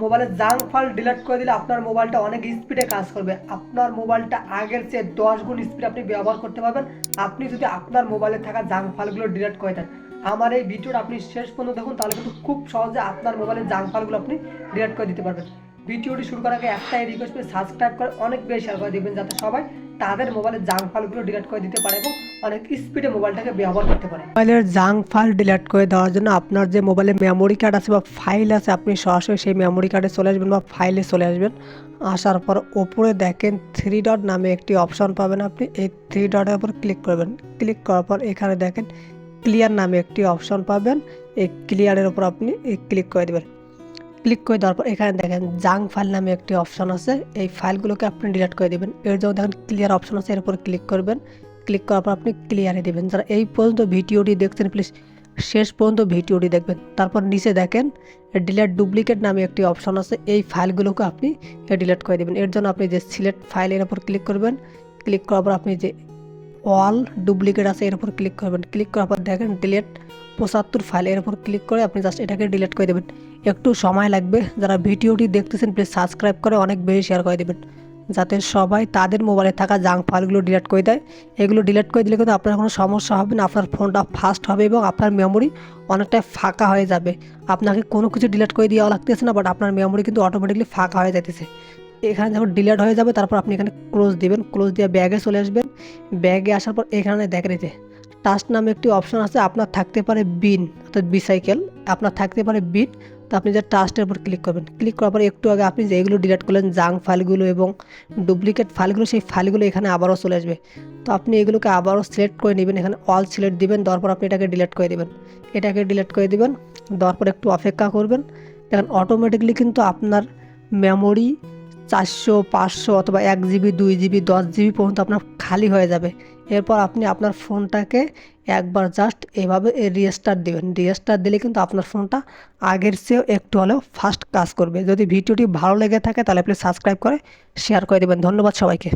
মোবাইলের junk file delete করে দিলে আপনার মোবাইলটা অনেক স্পিডে কাজ করবে। আপনার মোবাইলটা আগের চেয়ে 10 গুণ স্পিড আপনি ব্যবহার করতে পারবেন আপনি যদি আপনার মোবাইলে থাকা জাঙ্ক ফাইলগুলো ডিলিট করে দেন। আমার এই ভিডিওটা আপনি শেষ পর্যন্ত দেখুন, তাহলে কিন্তু খুব সহজে আপনার মোবাইলের জাঙ্ক ফাইলগুলো আপনি ডিলিট করে দিতে পারবেন। ভিডিওটি শুরু করার আগে একটাই রিকোয়েস্ট, সাবস্ক্রাইব করে অনেক বেশি শেয়ার করে দেবেন যাতে সবাই তাদের মোবাইলের জাঙ্ক ফাইলগুলো ডিলিট করে দিতে পারে এবং অনেক স্পিডে মোবাইলটাকে ব্যবহার করতে পারে। মোবাইলের জাঙ্ক ফাইল ডিলিট করে দেওয়ার জন্য আপনার যে মোবাইলে মেমোরি কার্ড আছে বা ফাইল আছে আপনি সরাসরি সেই মেমোরি কার্ডে চলে আসবেন বা ফাইলে চলে আসবেন। আসার পর ওপরে দেখেন 3 ডট নামে একটি অপশন পাবেন, আপনি এই 3 ডটের উপর ক্লিক করবেন। ক্লিক করার পর এখানে দেখেন ক্লিয়ার নামে একটি অপশন পাবেন, এই ক্লিয়ারের উপর আপনি ক্লিক করে দেবেন। ক্লিক করে দেওয়ার পর এখানে দেখেন জাঙ্ক ফাইল নামে একটি অপশন আছে, এই ফাইলগুলোকে আপনি ডিলিট করে দেবেন। এর জন্য দেখেন ক্লিয়ার অপশন আছে, এর উপর ক্লিক করবেন। ক্লিক করার পর আপনি ক্লিয়ারে দেবেন। যারা এই পর্যন্ত ভিডিওটি দেখছেন প্লিজ শেষ পর্যন্ত ভিডিওটি দেখবেন। তারপর নিচে দেখেন ডিলিট ডুপ্লিকেট নামে একটি অপশন আছে, এই ফাইলগুলোকে আপনি ডিলিট করে দেবেন। এর জন্য আপনি যে সিলেক্ট ফাইলের উপর ক্লিক করবেন। ক্লিক করার পর আপনি যে অল ডুপ্লিকেট আছে এর উপর ক্লিক করবেন। ক্লিক করার পর দেখেন ডিলিট 75 ফাইল, এর উপর ক্লিক করে আপনি জাস্ট এটাকে ডিলিট করে দেবেন। একটু সময় লাগবে, যারা ভিডিওটি দেখতেছেন প্লিজ সাবস্ক্রাইব করে অনেক বেশি শেয়ার করে দেবেন যাতে সবাই তাদের মোবাইলে থাকা জাঙ্ক ফাইলগুলো ডিলিট করে দেয়। এগুলো ডিলিট করে দিলে কিন্তু আপনার কোনো সমস্যা হবে না, আপনার ফোনটা ফাস্ট হবে এবং আপনার মেমোরি অনেকটাই ফাঁকা হয়ে যাবে। আপনাকে কোনো কিছু ডিলিট করে দেওয়া লাগতেছে না, বাট আপনার মেমোরি কিন্তু অটোমেটিকলি ফাঁকা হয়ে যাইতেছে। এখানে যখন ডিলিট হয়ে যাবে তারপর আপনি এখানে ক্লোজ দিবেন। ক্লোজ দিয়ে ব্যাগে চলে আসবেন। ব্যাগে আসার পর এখানে দেখেন যে টাস্ক নামে একটি অপশন আছে, আপনার থাকতে পারে বিন অর্থাৎ বিসাইকেল, আপনার থাকতে পারে বিন। তো আপনি যে টাস্টের উপর ক্লিক করবেন। ক্লিক করার পরে একটু আগে আপনি যেগুলো ডিলিট করলেন জাঙ্ক ফাইলগুলো এবং ডুপ্লিকেট ফাইলগুলো, সেই ফাইলগুলো এখানে আবারও চলে আসবে। তো আপনি এগুলোকে আবারও সিলেক্ট করে নেবেন, এখানে অল সিলেক্ট দিবেন, দেওয়ার পর আপনি এটাকে ডিলিট করে দেবেন। এটাকে ডিলিট করে দেবেন, দেওয়ার পর একটু অপেক্ষা করবেন। দেখেন অটোমেটিকলি কিন্তু আপনার মেমোরি 400, 500 অথবা 1 জিবি, 2 জিবি, 10 জিবি পর্যন্ত আপনার খালি হয়ে যাবে। এরপর আপনি আপনার ফোনটাকে একবার জাস্ট এভাবে রিস্টার্ট দিবেন। রিস্টার্ট দিলে কিন্তু আপনার ফোনটা আগের চেয়েও একটু হলেও ফাস্ট কাজ করবে। যদি ভিডিওটি ভালো লেগে থাকে তাহলে প্লিজ সাবস্ক্রাইব করে শেয়ার করে দেবেন। ধন্যবাদ সবাইকে।